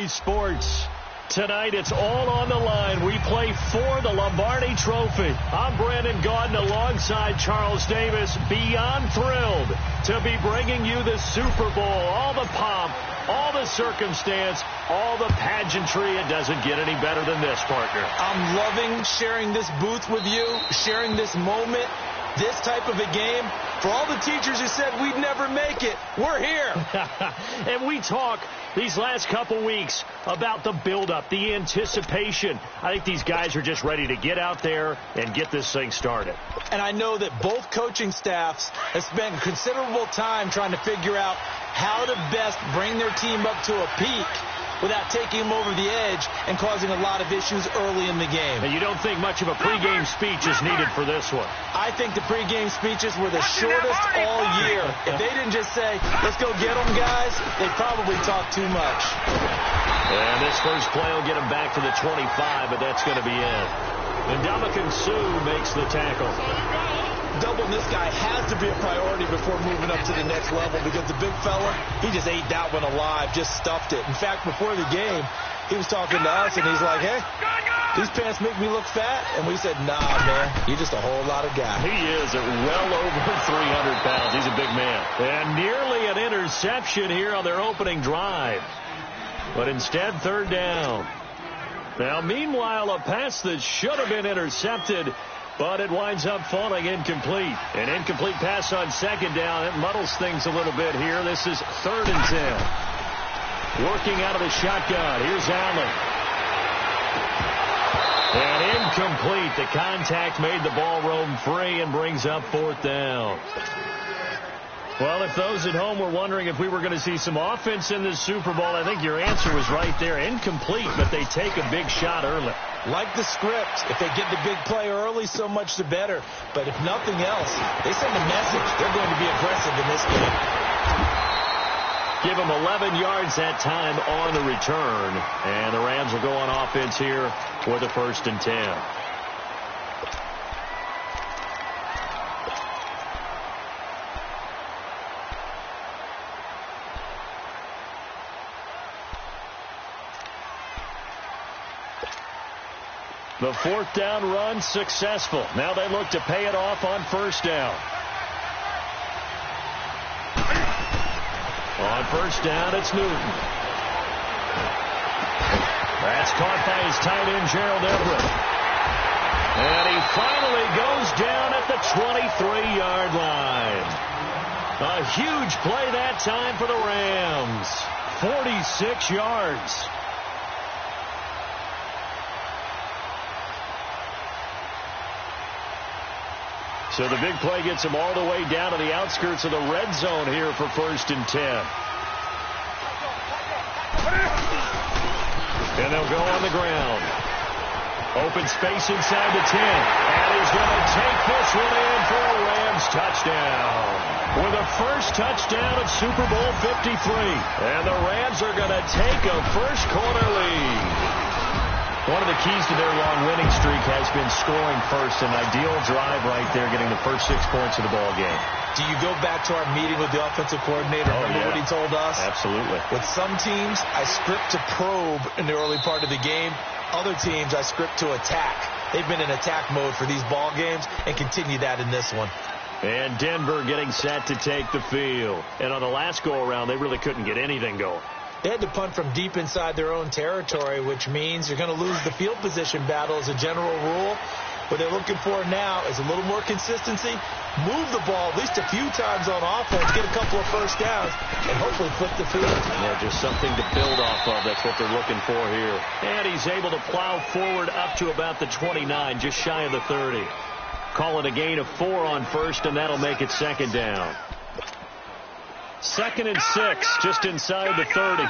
Lombardi Sports. Tonight, it's all on the line. We play for the Lombardi Trophy. I'm Brandon Gaudin alongside Charles Davis. Beyond thrilled to be bringing you the Super Bowl. All the pomp, all the circumstance, all the pageantry. It doesn't get any better than this, partner. I'm loving sharing this booth with you, sharing this moment, this type of a game. For all the teachers who said we'd never make it, we're here. And we talk these last couple weeks about the buildup, the anticipation. I think these guys are just ready to get out there and get this thing started. And I know that both coaching staffs have spent considerable time trying to figure out how to best bring their team up to a peak without taking them over the edge and causing a lot of issues early in the game. And you don't think much of a pregame speech is needed for this one? I think the pregame speeches were the shortest all year. If they didn't just say, let's go get them, guys, they probably talked too much. And this first play will get them back to the 25, but that's going to be it. And Ndamukong Suh makes the tackle. Doubling this guy has to be a priority before moving up to the next level because the big fella, he just ate that one alive, just stuffed it. In fact, before the game, he was talking to us, and he's like, hey, these pants make me look fat. And we said, nah, man, you're just a whole lot of guy. He is at well over 300 pounds. He's a big man. And nearly an interception here on their opening drive. But instead, third down. Now, meanwhile, a pass that should have been intercepted, but it winds up falling incomplete. An incomplete pass on second down. It muddles things a little bit here. This is 3rd and 10. Working out of the shotgun. Here's Allen. And incomplete. The contact made the ball roam free and brings up 4th down. Well, if those at home were wondering if we were going to see some offense in this Super Bowl, I think your answer was right there. Incomplete, but they take a big shot early. Like the script, if they get the big play early, so much the better. But if nothing else, they send a message. They're going to be aggressive in this game. Give them 11 yards that time on the return. And the Rams will go on offense here for the 1st and 10. The 4th down run successful. Now they look to pay it off on 1st down. On 1st down, it's Newton. That's caught by his tight end, Gerald Everett. And he finally goes down at the 23-yard line. A huge play that time for the Rams. 46 yards. So the big play gets him all the way down to the outskirts of the red zone here for 1st and 10. And they'll go on the ground. Open space inside the 10. And he's going to take this one in for a Rams touchdown. With a first touchdown of Super Bowl 53. And the Rams are going to take a first quarter lead. One of the keys to their long winning streak has been scoring first. An ideal drive right there, getting the first 6 points of the ball game. Do you go back to our meeting with the offensive coordinator? Remember what he told us? Absolutely. With some teams, I script to probe in the early part of the game. Other teams, I script to attack. They've been in attack mode for these ball games and continue that in this one. And Denver getting set to take the field. And on the last go-around, they really couldn't get anything going. They had to punt from deep inside their own territory, which means you're going to lose the field position battle as a general rule. What they're looking for now is a little more consistency, move the ball at least a few times on offense, get a couple of first downs, and hopefully flip the field. Yeah, just something to build off of. That's what they're looking for here. And he's able to plow forward up to about the 29, just shy of the 30. Call it a gain of 4 on 1st, and that'll make it 2nd down. 2nd and 6, just inside the 30.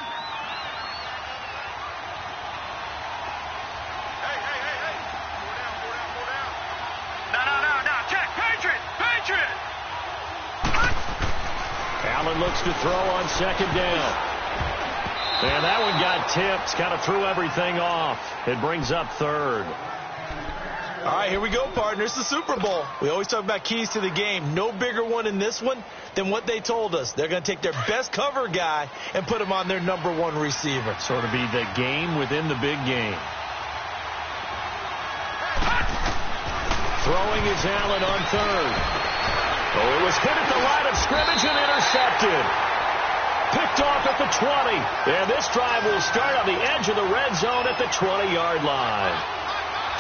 Allen looks to throw on 2nd down. And that one got tipped, kind of threw everything off. It brings up 3rd. All right, here we go, partner. It's the Super Bowl. We always talk about keys to the game. No bigger one in this one than what they told us. They're going to take their best cover guy and put him on their #1 receiver. Sort of be the game within the big game. Throwing is Allen on third. Oh, it was hit at the line of scrimmage and intercepted. Picked off at the 20. And this drive will start on the edge of the red zone at the 20-yard line.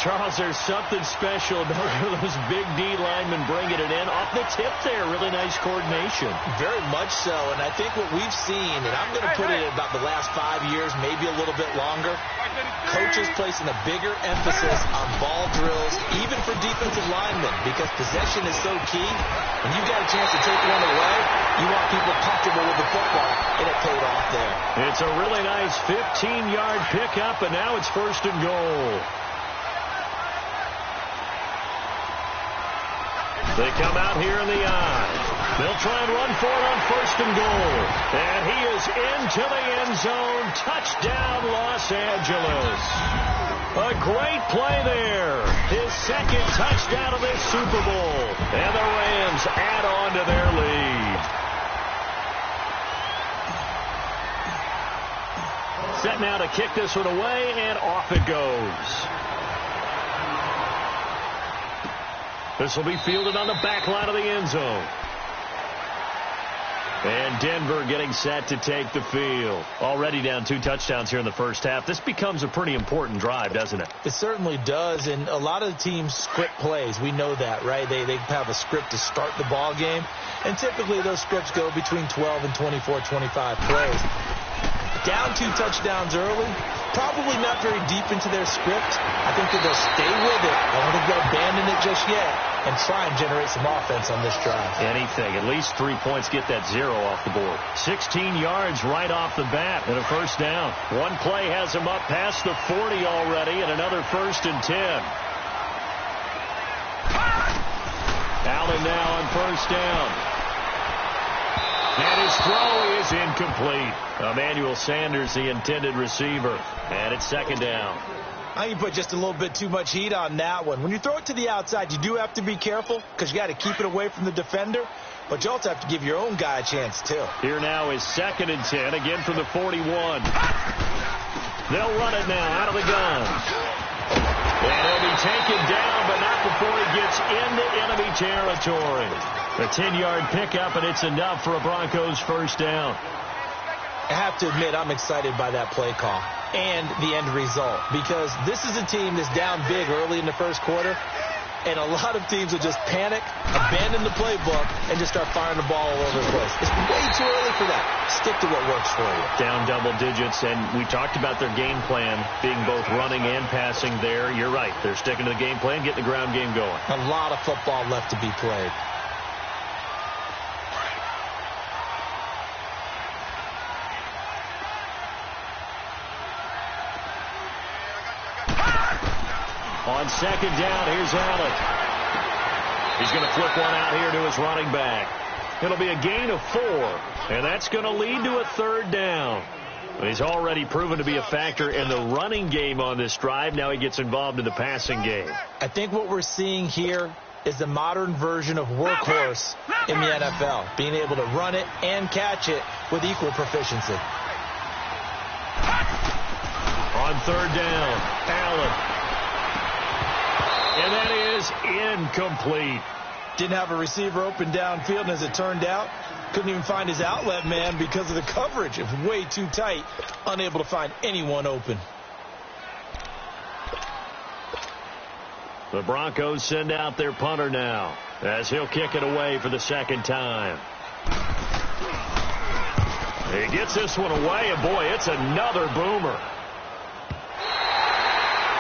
Charles, there's something special about those big D linemen bringing it in off the tip there. Really nice coordination. Very much so, and I think what we've seen, and I'm going to put it at about the last 5 years, maybe a little bit longer, coaches placing a bigger emphasis on ball drills, even for defensive linemen, because possession is so key. When you've got a chance to take one away, you want people comfortable with the football, and it paid off there. It's a really nice 15-yard pickup, and now it's 1st and goal. They come out here in the eye. They'll try and run for it on 1st and goal. And he is into the end zone. Touchdown, Los Angeles. A great play there. His 2nd touchdown of this Super Bowl. And the Rams add on to their lead. Set now to kick this one away, and off it goes. This will be fielded on the back line of the end zone. And Denver getting set to take the field. Already down 2 touchdowns here in the first half. This becomes a pretty important drive, doesn't it? It certainly does, and a lot of the teams script plays. We know that, right? They have a script to start the ball game, and typically those scripts go between 12 and 24, 25 plays. Down 2 touchdowns early, probably not very deep into their script. I think that they'll stay with it. I don't think they'll abandon it just yet and try and generate some offense on this drive. Anything. At least 3 points, get that 0 off the board. 16 yards right off the bat and a 1st down. One play has him up past the 40 already and another 1st and 10. Allen now on 1st down. And his throw is incomplete. Emmanuel Sanders, the intended receiver. And it's 2nd down. I think you put just a little bit too much heat on that one. When you throw it to the outside, you do have to be careful because you got to keep it away from the defender. But you also have to give your own guy a chance, too. Here now is 2nd and 10, again from the 41. They'll run it now out of the gun. And he'll be taken down, but not before he gets into enemy territory. A 10-yard pickup, and it's enough for a Broncos 1st down. I have to admit, I'm excited by that play call and the end result, because this is a team that's down big early in the first quarter, and a lot of teams will just panic, abandon the playbook, and just start firing the ball all over the place. It's way too early for that. Stick to what works for you. Down double digits, and we talked about their game plan being both running and passing there. You're right. They're sticking to the game plan, getting the ground game going. A lot of football left to be played. On 2nd down, here's Allen. He's going to flip one out here to his running back. It'll be a gain of 4, and that's going to lead to a 3rd down. He's already proven to be a factor in the running game on this drive. Now he gets involved in the passing game. I think what we're seeing here is the modern version of workhorse in the NFL, being able to run it and catch it with equal proficiency. On 3rd down, Allen. And that is incomplete. Didn't have a receiver open downfield, and as it turned out, couldn't even find his outlet man because of the coverage. It was way too tight, unable to find anyone open. The Broncos send out their punter now as he'll kick it away for the 2nd time. He gets this one away, and boy, it's another boomer.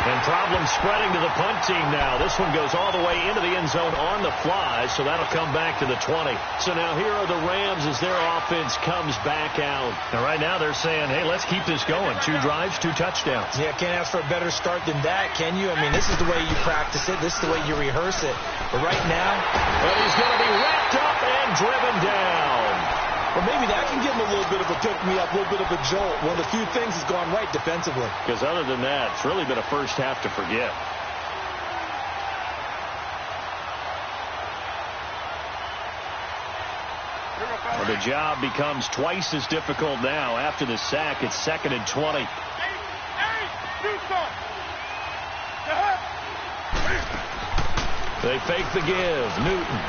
And problems spreading to the punt team now. This one goes all the way into the end zone on the fly, so that'll come back to the 20. So now here are the Rams as their offense comes back out. And right now they're saying, hey, let's keep this going. 2 drives, 2 touchdowns. Yeah, can't ask for a better start than that, can you? I mean, this is the way you practice it. This is the way you rehearse it. But right now, well, he's going to be wrapped up and driven down. Or maybe that can give him a little bit of a pick-me-up, a little bit of a jolt. One of the few things has gone right defensively. Because other than that, it's really been a first half to forget. the job becomes twice as difficult now. After the sack, it's 2nd and 20. They fake the give. Newton.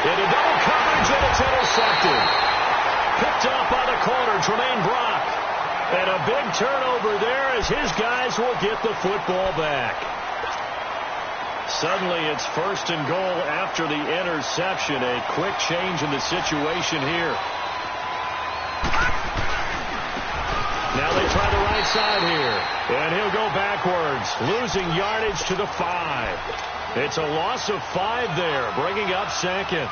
Into double coverage, and it's intercepted. Picked off by the corner, Tremaine Brock. And a big turnover there as his guys will get the football back. Suddenly it's 1st and goal after the interception. A quick change in the situation here. Now they try the right side here. And he'll go backwards, losing yardage to the 5. It's a loss of 5 there, bringing up 2nd.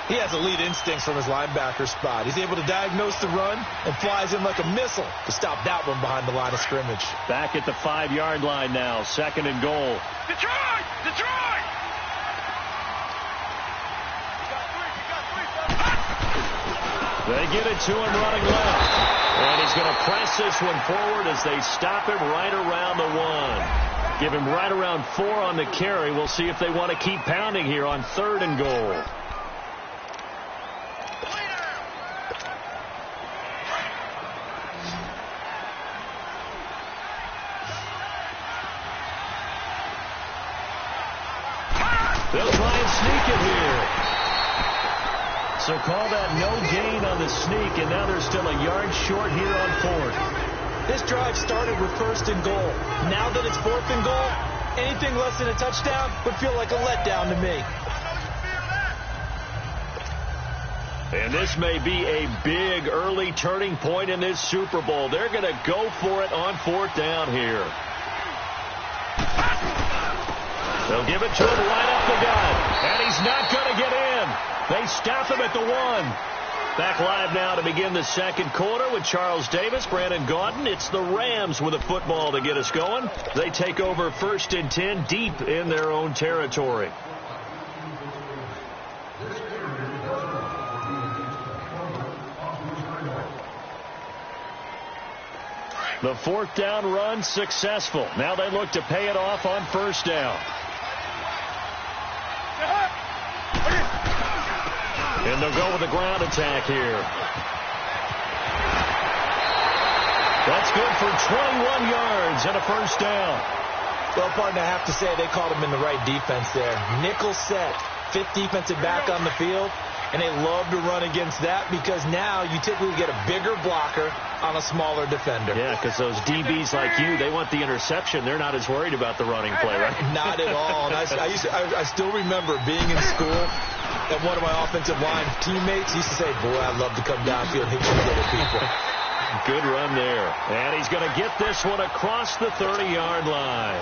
He has elite instincts from his linebacker spot. He's able to diagnose the run and flies in like a missile to stop that one behind the line of scrimmage. Back at the 5-yard line now, 2nd and goal. Detroit! Detroit! They get it to him running left. And he's going to press this one forward as they stop him right around the 1. Give him right around 4 on the carry. We'll see if they want to keep pounding here on 3rd and goal. They'll try and sneak it here. So call that no gain on the sneak, and now they're still a yard short here on 4th. This drive started with 1st and goal. Now that it's 4th and goal, anything less than a touchdown would feel like a letdown to me. And this may be a big early turning point in this Super Bowl. They're going to go for it on 4th down here. They'll give it to him right up the gut. And he's not going to get in. They stop him at the 1. Back live now to begin the 2nd quarter with Charles Davis, Brandon Gaudin. It's the Rams with a football to get us going. They take over 1st and 10 deep in their own territory. The 4th down run successful. Now they look to pay it off on 1st down. And they'll go with the ground attack here. That's good for 21 yards and a 1st down. Well, partner, I have to say they called him in the right defense there. Nickel set, 5th defensive back on the field, and they love to run against that because now you typically get a bigger blocker on a smaller defender. Yeah, because those DBs like you, they want the interception. They're not as worried about the running play, right? Not at all. And I still remember being in school, and one of my offensive line teammates used to say, boy, I'd love to come downfield and hit you little people. Good run there. And he's going to get this one across the 30-yard line.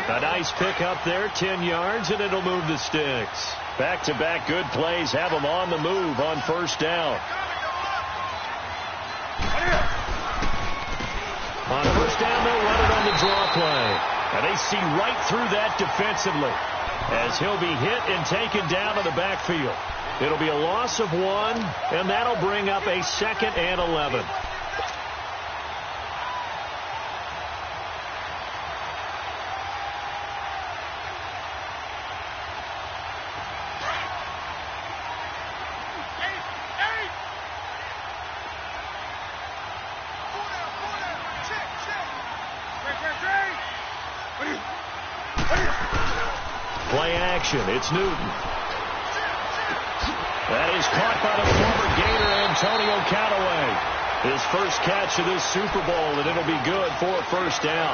A nice pick up there, 10 yards, and it'll move the sticks. Back-to-back good plays have them on the move on 1st down. On 1st down, they'll run it on the draw play. And they see right through that defensively as he'll be hit and taken down in the backfield. It'll be a loss of 1, and that'll bring up a 2nd and 11. Play action. It's Newton. That is caught by the former Gator Antonio Callaway. His first catch of this Super Bowl, and it'll be good for a 1st down.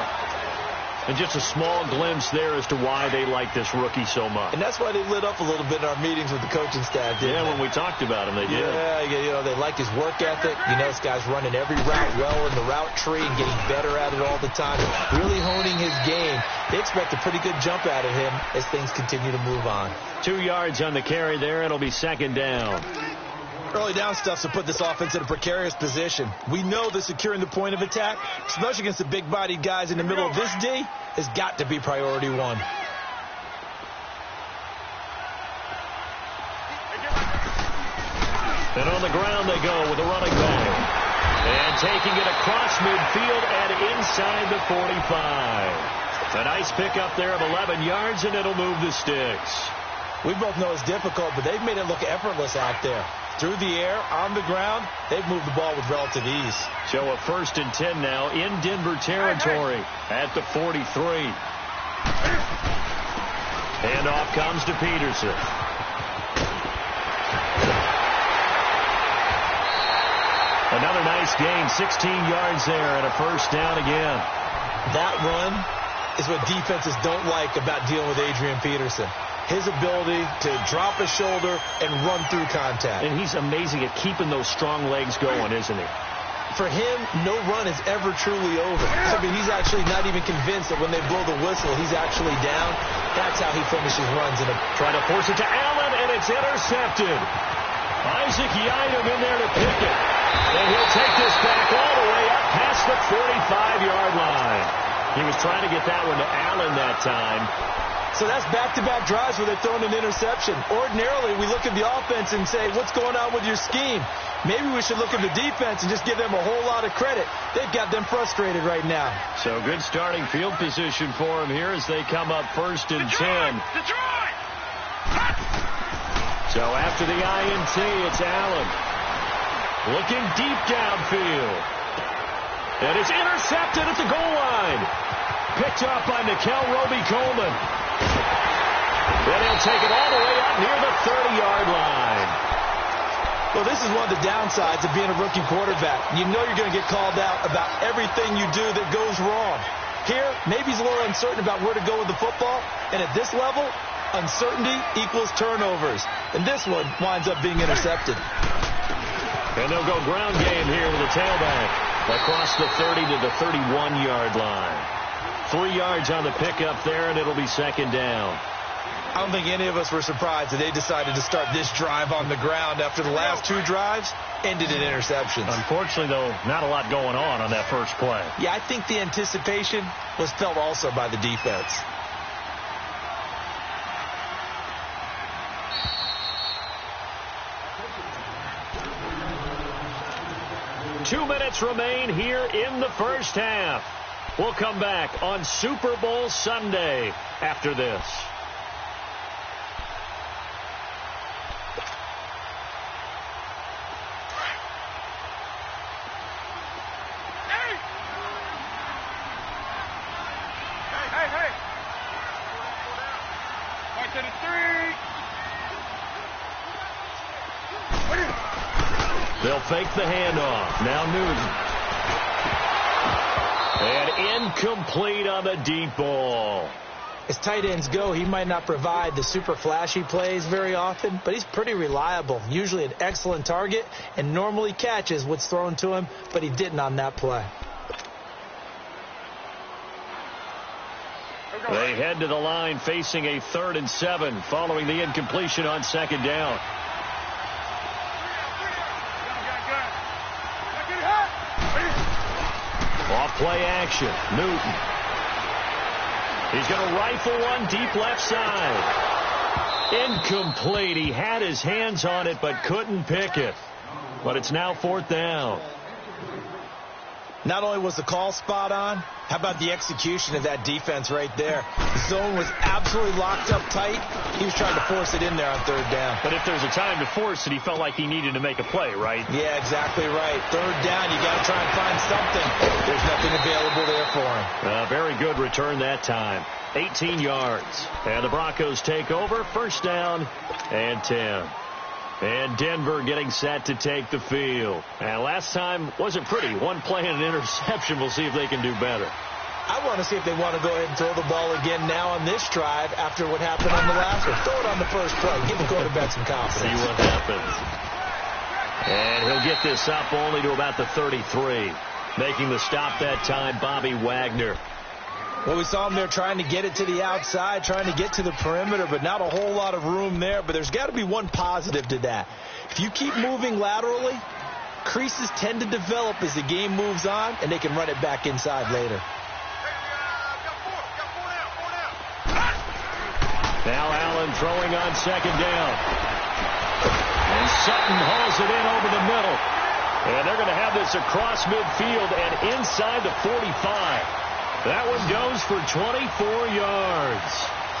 And just a small glimpse there as to why they like this rookie so much. And that's why they lit up a little bit in our meetings with the coaching staff, didn't they? When we talked about him, they did. Yeah, they like his work ethic. This guy's running every route well in the route tree and getting better at it all the time. Really honing his game. They expect a pretty good jump out of him as things continue to move on. 2 yards on the carry there. It'll be 2nd down. Early down stuff to put this offense in a precarious position. We know that securing the point of attack, especially against the big-bodied guys in the middle of this D, has got to be priority 1. And on the ground they go with a running back. And taking it across midfield and inside the 45. A nice pickup there of 11 yards, and it'll move the sticks. We both know it's difficult, but they've made it look effortless out there. Through the air, on the ground, they've moved the ball with relative ease. So a 1st and 10 now in Denver territory at the 43. Handoff comes to Peterson. Another nice gain, 16 yards there, and a 1st down again. That run is what defenses don't like about dealing with Adrian Peterson. His ability to drop his shoulder and run through contact. And he's amazing at keeping those strong legs going, isn't he? For him, no run is ever truly over. I mean, he's actually not even convinced that when they blow the whistle, he's actually down. That's how he finishes runs. Trying to force it to Allen, and it's intercepted. Isaac Yiadom in there to pick it. And he'll take this back all the way up past the 45-yard line. He was trying to get that one to Allen that time. So that's back-to-back drives where they're throwing an interception. Ordinarily, we look at the offense and say, what's going on with your scheme? Maybe we should look at the defense and just give them a whole lot of credit. They've got them frustrated right now. So good starting field position for them here as they come up 1st and 10. So after the INT, it's Allen. Looking deep downfield. And it's intercepted at the goal line. Picked up by Nickel Roby-Coleman. Then he'll take it all the way up near the 30-yard line. Well, this is one of the downsides of being a rookie quarterback. You know you're going to get called out about everything you do that goes wrong. Here, maybe he's a little uncertain about where to go with the football. And at this level, uncertainty equals turnovers. And this one winds up being intercepted. And they'll go ground game here with a tailback across the 30 to the 31-yard line. 3 yards on the pickup there, and it'll be 2nd down. I don't think any of us were surprised that they decided to start this drive on the ground after the last 2 drives ended in interceptions. Unfortunately, though, not a lot going on that first play. Yeah, I think the anticipation was felt also by the defense. Two minutes remain here in the first half. We'll come back on Super Bowl Sunday after this. Hey. Right to the 3. They'll fake the handoff. Now Newton. And incomplete on the deep ball. As tight ends go, he might not provide the super flashy plays very often, but he's pretty reliable. Usually an excellent target and normally catches what's thrown to him, but he didn't on that play. They head to the line facing a 3rd and 7 following the incompletion on 2nd down. Off play action. Newton. He's going to rifle one deep left side. Incomplete. He had his hands on it but couldn't pick it. But it's now 4th down. Not only was the call spot on, how about the execution of that defense right there? The zone was absolutely locked up tight. He was trying to force it in there on 3rd down. But if there's a time to force it, he felt like he needed to make a play, right? Yeah, exactly right. 3rd down, you got to try and find something. There's nothing available there for him. Very good return that time. 18 yards. And the Broncos take over. 1st down and 10. And Denver getting set to take the field. And last time wasn't pretty. One play and an interception. We'll see if they can do better. I want to see if they want to go ahead and throw the ball again now on this drive after what happened on the last one. Throw it on the first play. Give the quarterback some confidence. See what happens. And he'll get this up only to about the 33. Making the stop that time, Bobby Wagner. Well, we saw him there trying to get it to the outside, trying to get to the perimeter, but not a whole lot of room there. But there's got to be one positive to that. If you keep moving laterally, creases tend to develop as the game moves on, and they can run it back inside later. Now Allen throwing on 2nd down. And Sutton hauls it in over the middle. And they're going to have this across midfield and inside the 45. That one goes for 24 yards.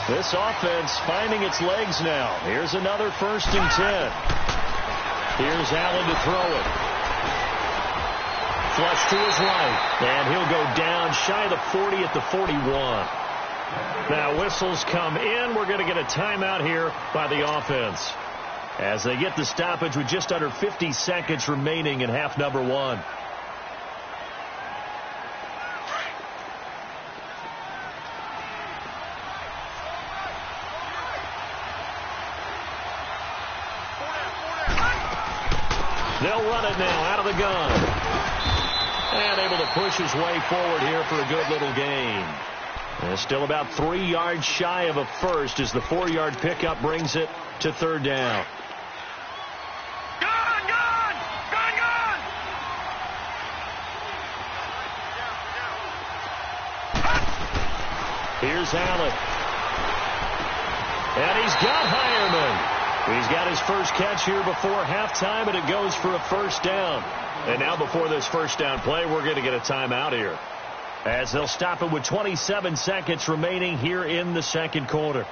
This offense finding its legs now. Here's another 1st and 10. Here's Allen to throw it. Flush to his right. And he'll go down shy of the 40 at the 41. Now whistles come in. We're going to get a timeout here by the offense, as they get the stoppage with just under 50 seconds remaining in half number 1. They'll run it now out of the gun. And able to push his way forward here for a good little gain. And still about 3 yards shy of a first as the 4-yard pickup brings it to 3rd down. Here's Allen. And he's got Hireman. He's got his first catch here before halftime, and it goes for a 1st down. And now before this 1st down play, we're going to get a timeout here, as they'll stop it with 27 seconds remaining here in the 2nd quarter.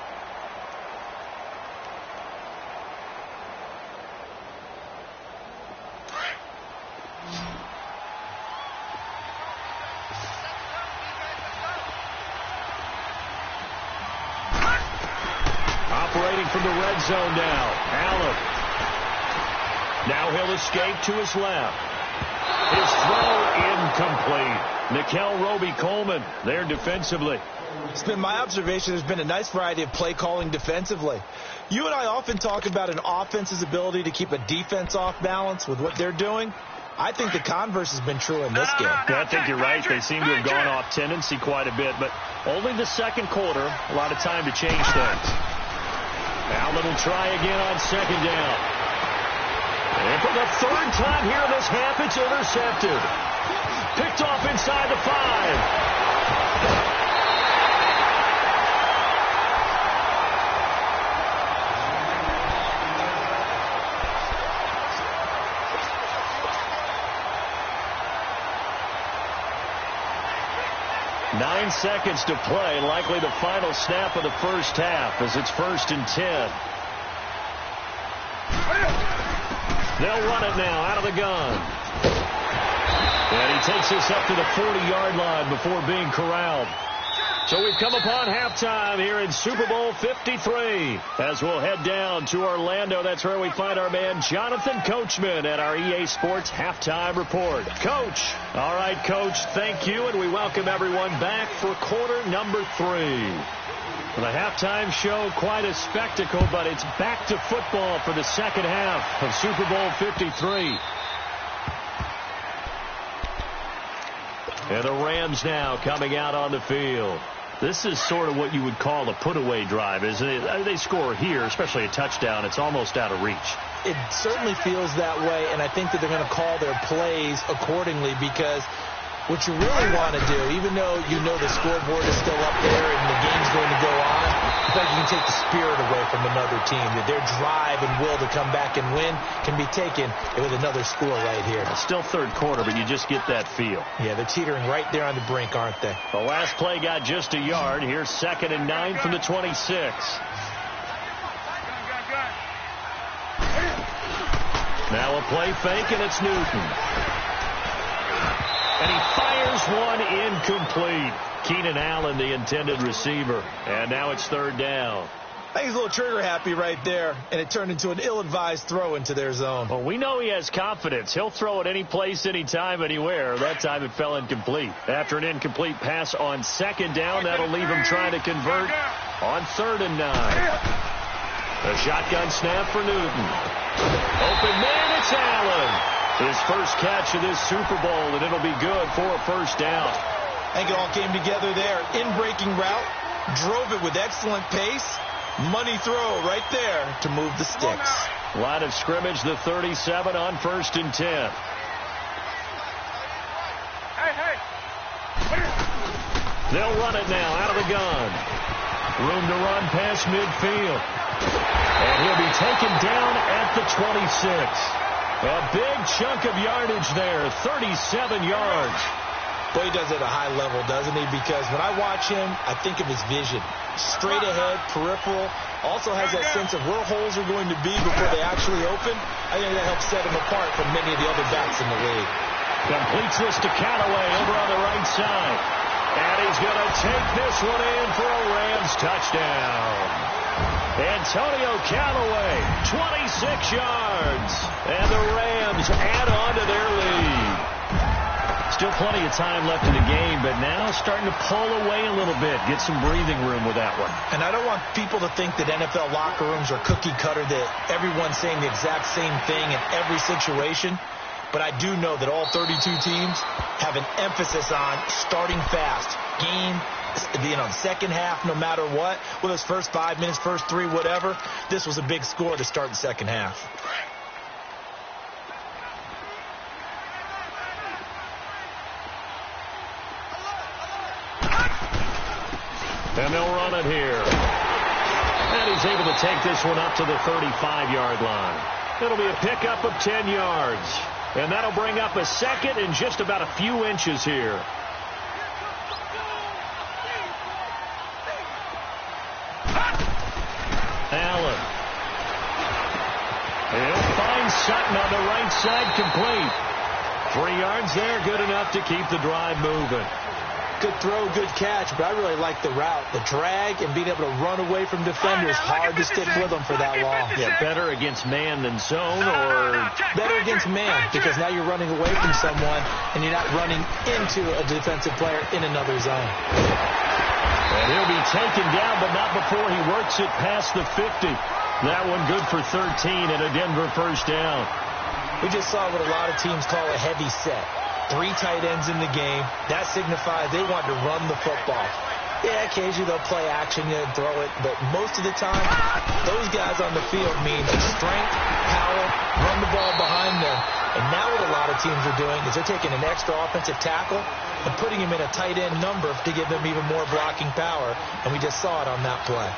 Operating from the red zone now, Allen. Now he'll escape to his left. His throw incomplete. Nickel Roby-Coleman there defensively. It's been my observation there's been a nice variety of play calling defensively. You and I often talk about an offense's ability to keep a defense off balance with what they're doing. I think the converse has been true in this game. I think you're right. They seem to have gone off tendency quite a bit, but only the 2nd quarter, a lot of time to change things. Allen will try again on 2nd down. And for the 3rd time here in this half, it's intercepted. Picked off inside the 5. 9 seconds to play, likely the final snap of the 1st half, as it's 1st and 10. They'll run it now out of the gun. And he takes this up to the 40-yard line before being corralled. So we've come upon halftime here in Super Bowl 53. As we'll head down to Orlando, that's where we find our man Jonathan Coachman at our EA Sports Halftime Report. Coach. All right, Coach, thank you, and we welcome everyone back for quarter number 3. The halftime show, quite a spectacle, but it's back to football for the 2nd half of Super Bowl 53. And the Rams now coming out on the field. This is sort of what you would call a put-away drive, isn't it? They score here, especially a touchdown. It's almost out of reach. It certainly feels that way, and I think that they're going to call their plays accordingly, because what you really want to do, even though you know the scoreboard is still up there and the game's going to go on, I think you can take the spirit away from another team. That their drive and will to come back and win can be taken with another score right here. It's still 3rd quarter, but you just get that feel. Yeah, they're teetering right there on the brink, aren't they? The last play got just a yard. Here's 2nd and 9 from the 26. Now a play fake, and it's Newton. And he fires one incomplete. Keenan Allen, the intended receiver. And now it's 3rd down. I think he's a little trigger happy right there, and it turned into an ill-advised throw into their zone. Well, we know he has confidence. He'll throw it any place, anytime, anywhere. That time it fell incomplete. After an incomplete pass on 2nd down, that'll leave him trying to convert on 3rd and 9. A shotgun snap for Newton. Open man, it's Allen. His first catch of this Super Bowl, and it'll be good for a 1st down. I think it all came together there. In-breaking route, drove it with excellent pace. Money throw right there to move the sticks. Line of scrimmage, the 37 on 1st and 10. Hey. They'll run it now out of the gun. Room to run past midfield. And he'll be taken down at the 26. A big chunk of yardage there, 37 yards. Well, he does it at a high level, doesn't he? Because when I watch him, I think of his vision. Straight ahead, peripheral. Also has that sense of where holes are going to be before they actually open. I think that helps set him apart from many of the other backs in the league. Completes this to Callaway over on the right side. And he's going to take this one in for a Rams touchdown. Antonio Callaway, 26 yards. And the Rams add on to their lead. Still plenty of time left in the game, but now starting to pull away a little bit. Get some breathing room with that one. And I don't want people to think that NFL locker rooms are cookie cutter, that everyone's saying the exact same thing in every situation. But I do know that all 32 teams have an emphasis on starting fast. Game, second half, no matter what. Whether it's first 5 minutes, first 3, whatever. This was a big score to start the second half. And they'll run it here. And he's able to take this one up to the 35-yard line. It'll be a pickup of 10 yards. And that'll bring up a second in just about a few inches here. Allen. He'll find Sutton on the right side, complete. 3 yards there, good enough to keep the drive moving. Good throw, good catch, but I really like the route. The drag and being able to run away from defenders, hard to stick with them for that long. Yeah, better against man than zone, or better against man, because now you're running away from someone and you're not running into a defensive player in another zone. And he'll be taken down, but not before he works it past the 50. That one good for 13 and a Denver first down. We just saw what a lot of teams call a heavy set. 3 tight ends in the game. That signifies they want to run the football. Yeah, occasionally they'll play action and throw it, but most of the time, those guys on the field mean strength, power, run the ball behind them. And now what a lot of teams are doing is they're taking an extra offensive tackle and putting him in a tight end number to give them even more blocking power, and we just saw it on that play.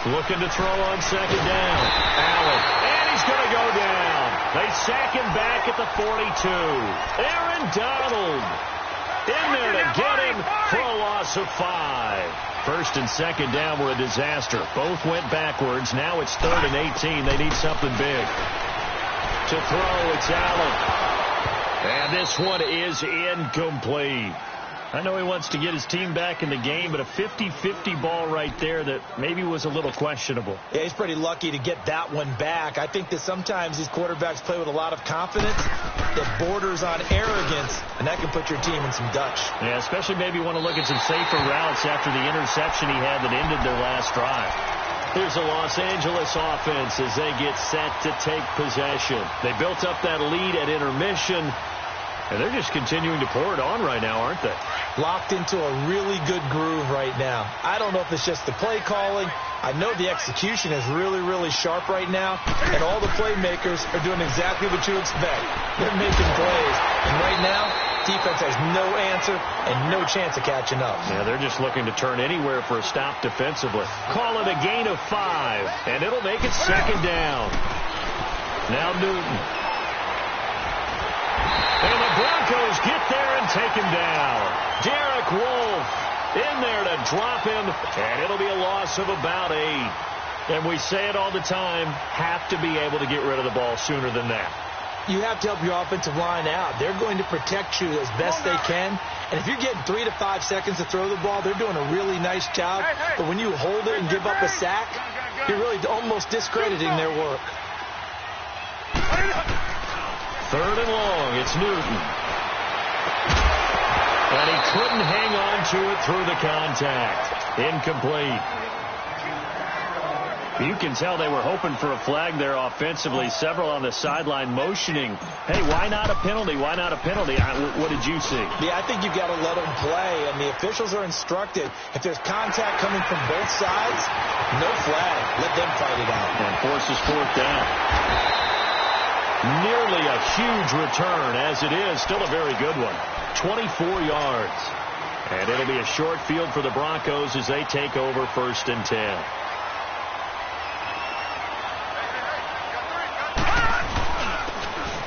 Looking to throw on second down. Allen. And he's going to go down. They sack him back at the 42. Aaron Donald in there to get him for a loss of 5. First and second down were a disaster. Both went backwards. Now it's 3rd and 18. They need something big. To throw, it's Allen. And this one is incomplete. I know he wants to get his team back in the game, but a 50-50 ball right there that maybe was a little questionable. Yeah, he's pretty lucky to get that one back. I think that sometimes these quarterbacks play with a lot of confidence that borders on arrogance, and that can put your team in some Dutch. Yeah, especially maybe want to look at some safer routes after the interception he had that ended their last drive. Here's the Los Angeles offense as they get set to take possession. They built up that lead at intermission, and they're just continuing to pour it on right now, aren't they? Locked into a really good groove right now. I don't know if it's just the play calling. I know the execution is really, really sharp right now, and all the playmakers are doing exactly what you expect. They're making plays, and right now, defense has no answer and no chance of catching up. Yeah, they're just looking to turn anywhere for a stop defensively. Call it a gain of 5, and it'll make it second down. Now Newton. And the Broncos get there and take him down. Derek Wolfe in there to drop him, and it'll be a loss of about 8. And we say it all the time, have to be able to get rid of the ball sooner than that. You have to help your offensive line out. They're going to protect you as best they can. And if you're getting 3 to 5 seconds to throw the ball, they're doing a really nice job. But when you hold it and give up a sack, you're really almost discrediting their work. 3rd and long, it's Newton. And he couldn't hang on to it through the contact. Incomplete. You can tell they were hoping for a flag there offensively. Several on the sideline motioning, hey, why not a penalty? Why not a penalty? What did you see? Yeah, I think you've got to let them play, and the officials are instructed. If there's contact coming from both sides, no flag. Let them fight it out. And forces 4th down. Nearly a huge return, as it is. Still a very good one. 24 yards. And it'll be a short field for the Broncos as they take over 1st and 10.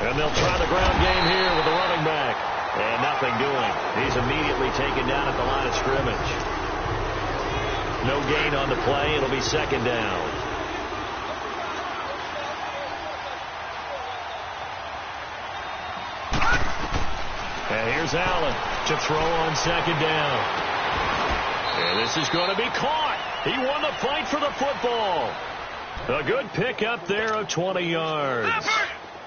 And they'll try the ground game here with the running back. And nothing doing. He's immediately taken down at the line of scrimmage. No gain on the play. It'll be second down. And here's Allen to throw on second down. And this is going to be caught. He won the fight for the football. A good pickup there of 20 yards.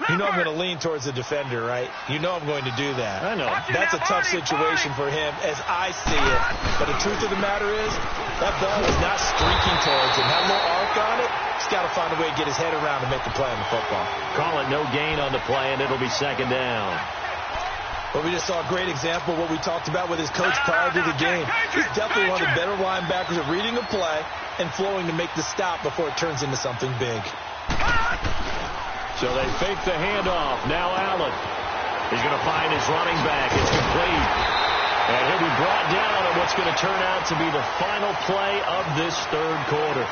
You know I'm going to lean towards the defender, right? You know I'm going to do that. I know. That's a tough situation for him as I see it. But the truth of the matter is, that ball is not streaking towards him. That little arc on it, he's got to find a way to get his head around to make the play on the football. Call it no gain on the play, and it'll be second down. But we just saw a great example of what we talked about with his coach prior to the game. He's definitely one of the better linebackers at reading a play and flowing to make the stop before it turns into something big. So they fake the handoff. Now Allen. He's going to find his running back. It's complete. And he'll be brought down on what's going to turn out to be the final play of this third quarter.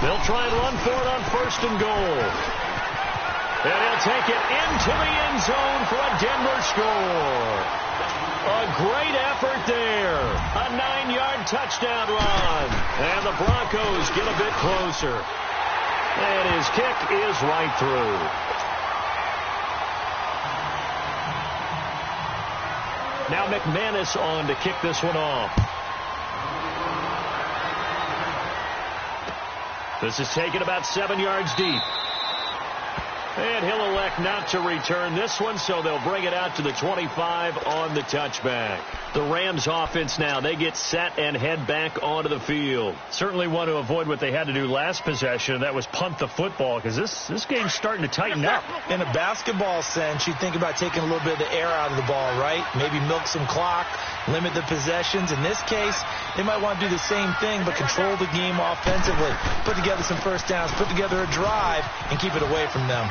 They'll try and run for it on first and goal. And he'll take it into the end zone for a Denver score. A great effort there. A 9-yard touchdown run. And the Broncos get a bit closer. And his kick is right through. Now McManus on to kick this one off. This is taken about 7 yards deep. And he'll elect not to return this one, so they'll bring it out to the 25 on the touchback. The Rams offense now, they get set and head back onto the field. Certainly want to avoid what they had to do last possession, that was punt the football, because this game's starting to tighten up. In a basketball sense, you think about taking a little bit of the air out of the ball, right? Maybe milk some clock, limit the possessions. In this case, they might want to do the same thing, but control the game offensively. Put together some first downs, put together a drive, and keep it away from them.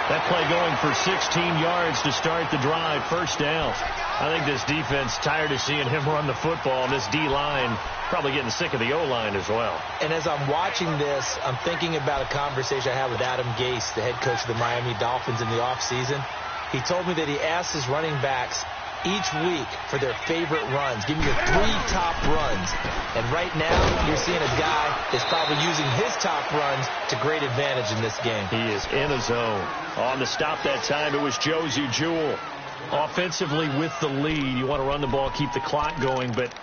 That play going for 16 yards to start the drive. First down. I think this defense tired of seeing him run the football, and this D-line probably getting sick of the O-line as well. And as I'm watching this, I'm thinking about a conversation I had with Adam Gase, the head coach of the Miami Dolphins in the offseason. He told me that he asked his running backs each week for their favorite runs. Give me your 3 top runs. And right now, you're seeing a guy that's probably using his top runs to great advantage in this game. He is in a zone. On the stop that time, it was Josie Jewell. Offensively with the lead, you want to run the ball, keep the clock going, but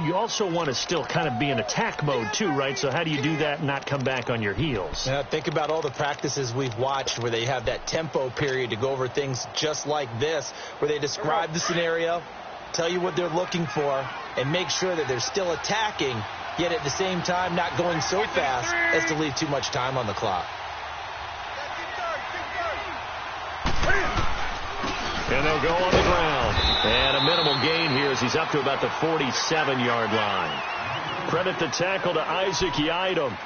you also want to still kind of be in attack mode too, right? So how do you do that and not come back on your heels? Yeah, think about all the practices we've watched where they have that tempo period to go over things just like this, where they describe the scenario, tell you what they're looking for, and make sure that they're still attacking, yet at the same time not going so fast as to leave too much time on the clock. And they'll go on the ground. And a minimal gain here as he's up to about the 47-yard line. Credit the tackle to Isaac Yiadom.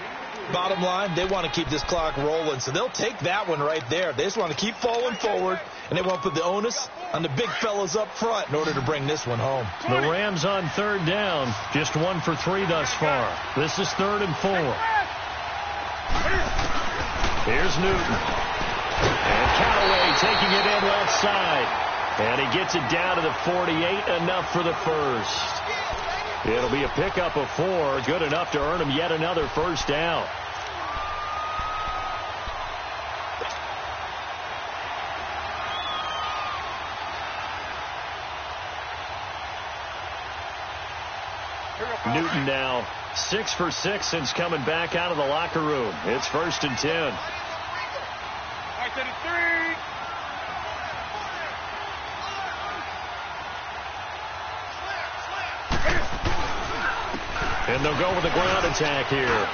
Bottom line, they want to keep this clock rolling, so they'll take that one right there. They just want to keep falling forward, and they want to put the onus on the big fellas up front in order to bring this one home. The Rams on third down, just 1 for 3 thus far. This is 3rd and 4. Here's Newton. And Callaway taking it in left side. And he gets it down to the 48, enough for the first. It'll be a pickup of 4, good enough to earn him yet another first down. Newton now 6 for 6 since coming back out of the locker room. It's 1st and 10. And they'll go with the ground attack here.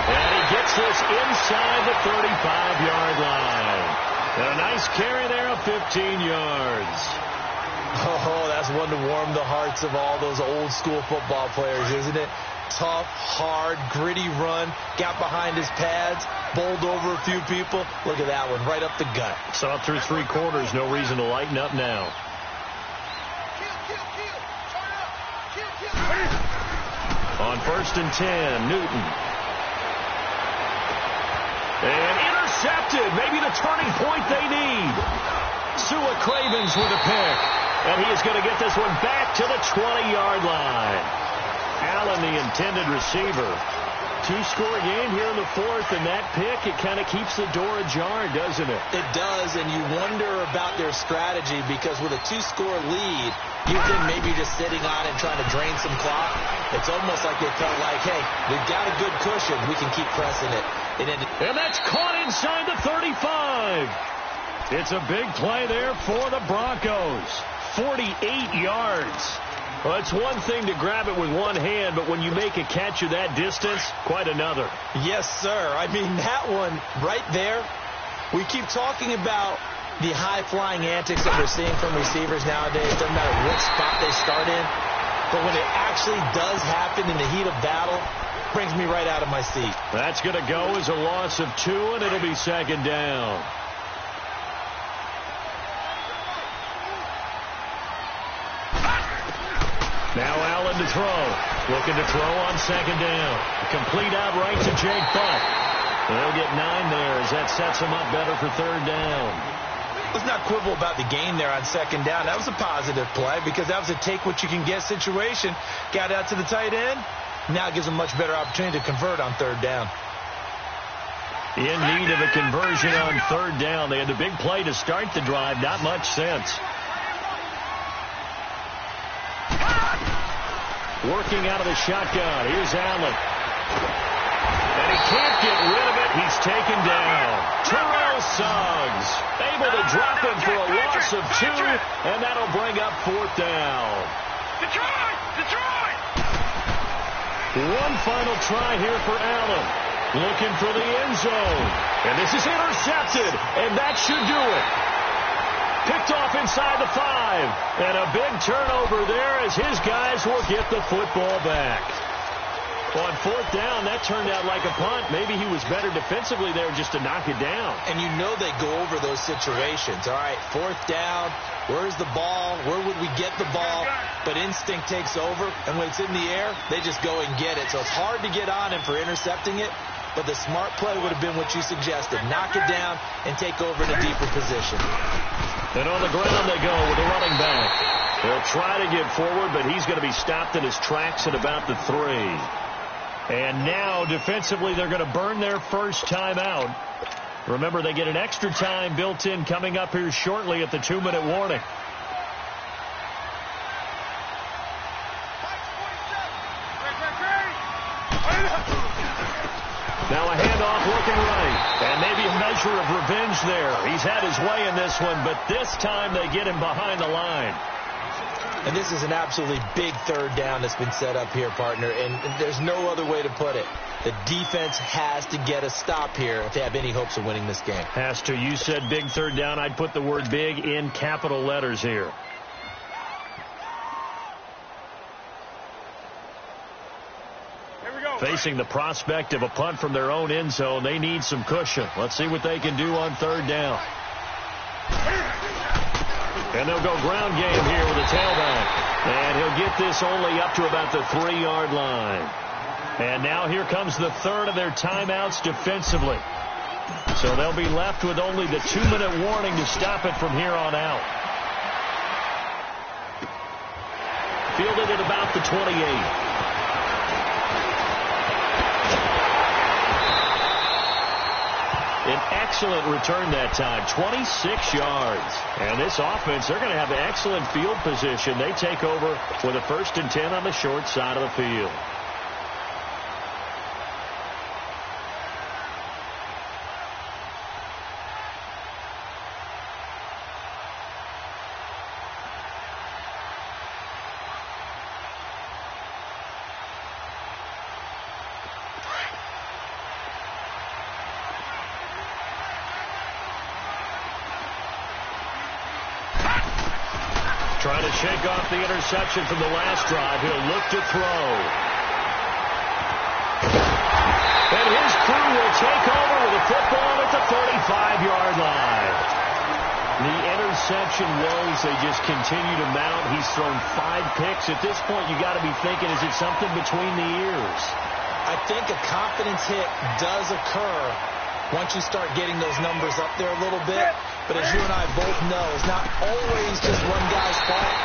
And he gets this inside the 35-yard line. And a nice carry there of 15 yards. Oh, that's one to warm the hearts of all those old school football players, isn't it? tough, hard, gritty run. Got behind his pads, bowled over a few people. Look at that one, right up the gut. Saw through 3 quarters, no reason to lighten up now. On 1st and 10, Newton. And intercepted, maybe the turning point they need. Sua Cravens with a pick. And he is going to get this one back to the 20-yard line. Allen, the intended receiver. 2-score game here in the 4th, and that pick, it kind of keeps the door ajar, doesn't it? It does, and you wonder about their strategy because with a 2-score lead, you think maybe just sitting on it and trying to drain some clock. It's almost like they felt like, hey, we've got a good cushion. We can keep pressing it. And that's caught inside the 35. It's a big play there for the Broncos. 48 yards. Well, it's one thing to grab it with one hand, but when you make a catch of that distance, quite another. Yes, sir. I mean, that one right there, we keep talking about the high-flying antics that we're seeing from receivers nowadays. Doesn't matter what spot they start in. But when it actually does happen in the heat of battle, brings me right out of my seat. That's going to go as a loss of 2, and it'll be 2nd down. Now Allen to throw. Looking to throw on 2nd down. Complete out right to Jake Butt. They'll get 9 there as that sets them up better for 3rd down. Let's not quibble about the gain there on 2nd down. That was a positive play because that was a take-what-you-can-get situation. Got out to the tight end. Now it gives them a much better opportunity to convert on 3rd down. In need of a conversion on 3rd down. They had the big play to start the drive. Not much sense. Working out of the shotgun. Here's Allen. And he can't get rid of it. He's taken down. Terrell Suggs able to drop him for a loss of 2, and that'll bring up 4th down. Detroit! Detroit! One final try here for Allen. Looking for the end zone. And this is intercepted, and that should do it. Picked off inside the 5. And a big turnover there as his guys will get the football back. On 4th down, that turned out like a punt. Maybe he was better defensively there just to knock it down. And you know they go over those situations. All right, 4th down, where's the ball? Where would we get the ball? But instinct takes over, and when it's in the air, they just go and get it. So it's hard to get on him for intercepting it, but the smart play would have been what you suggested. Knock it down and take over in a deeper position. And on the ground they go with a running back. They'll try to get forward, but he's going to be stopped in his tracks at about the 3. And now, defensively, they're going to burn their first timeout. Remember, they get an extra time built in coming up here shortly at the 2-minute warning. Now a handoff looking right. And maybe a measure of revenge there. He's had his way in this one, but this time they get him behind the line. And this is an absolutely big 3rd down that's been set up here, partner, and there's no other way to put it. The defense has to get a stop here if they have any hopes of winning this game. Has to. You said big 3rd down. I'd put the word big in capital letters here. Here we go. Facing the prospect of a punt from their own end zone, they need some cushion. Let's see what they can do on 3rd down. And they'll go ground game here with a tailback. And he'll get this only up to about the 3-yard line. And now here comes the 3rd of their timeouts defensively. So they'll be left with only the 2-minute warning to stop it from here on out. Fielded at about the 28. An excellent return that time, 26 yards. And this offense, they're going to have excellent field position. They take over with a 1st and 10 on the short side of the field. Trying to shake off the interception from the last drive. He'll look to throw. interception woes, they just continue to mount. He's thrown 5 picks. At this point, you got to be thinking, is it something between the ears? I think a confidence hit does occur once you start getting those numbers up there a little bit. But as you and I both know, it's not always just one guy's fault.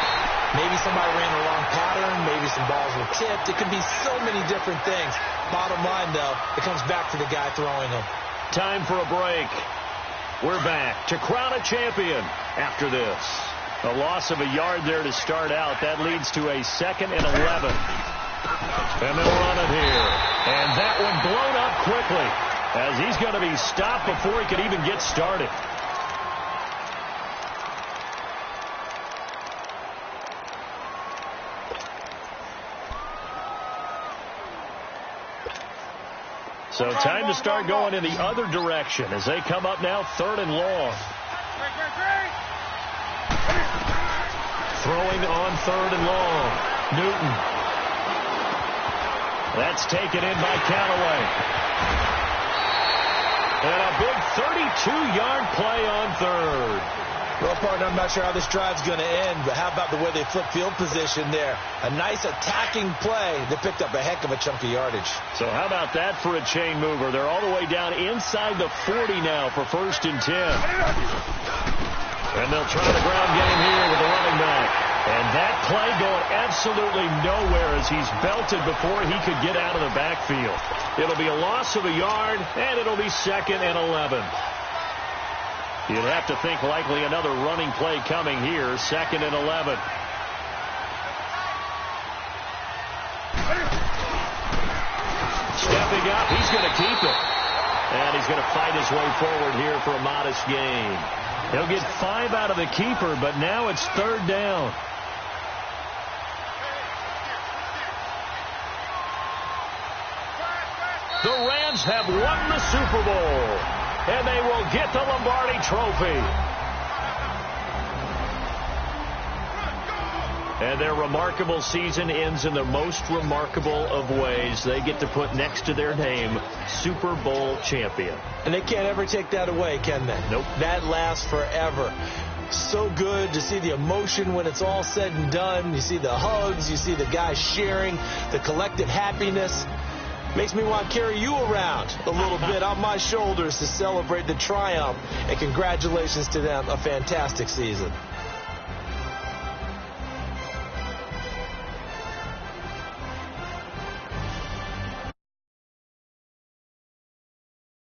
Maybe somebody ran the wrong pattern. Maybe some balls were tipped. It could be so many different things. Bottom line, though, it comes back to the guy throwing them. Time for a break. We're back to crown a champion after this. A loss of a yard there to start out. That leads to a 2nd and 11. And they'll run it here. And that one blown up quickly as he's going to be stopped before he can even get started. So time to start going in the other direction as they come up now 3rd and long. Throwing on 3rd and long. Newton. That's taken in by Callaway. And a big 32-yard play on 3rd. Well, partner, I'm not sure how this drive's going to end, but how about the way they flip field position there? A nice attacking play that picked up a heck of a chunk of yardage. So how about that for a chain mover? They're all the way down inside the 40 now for 1st and 10. And they'll try the ground game here with the running back. And that play going absolutely nowhere as he's belted before he could get out of the backfield. It'll be a loss of a yard, and it'll be 2nd and 11. You'd have to think likely another running play coming here, 2nd and 11. Stepping up, he's going to keep it. And he's going to fight his way forward here for a modest gain. He'll get 5 out of the keeper, but now it's 3rd down. The Rams have won the Super Bowl. And they will get the Lombardi Trophy. And their remarkable season ends in the most remarkable of ways. They get to put next to their name, Super Bowl champion. And they can't ever take that away, can they? Nope. That lasts forever. So good to see the emotion when it's all said and done. You see the hugs. You see the guys sharing, the collective happiness. Makes me want to carry you around a little bit on my shoulders to celebrate the triumph. And congratulations to them. A fantastic season.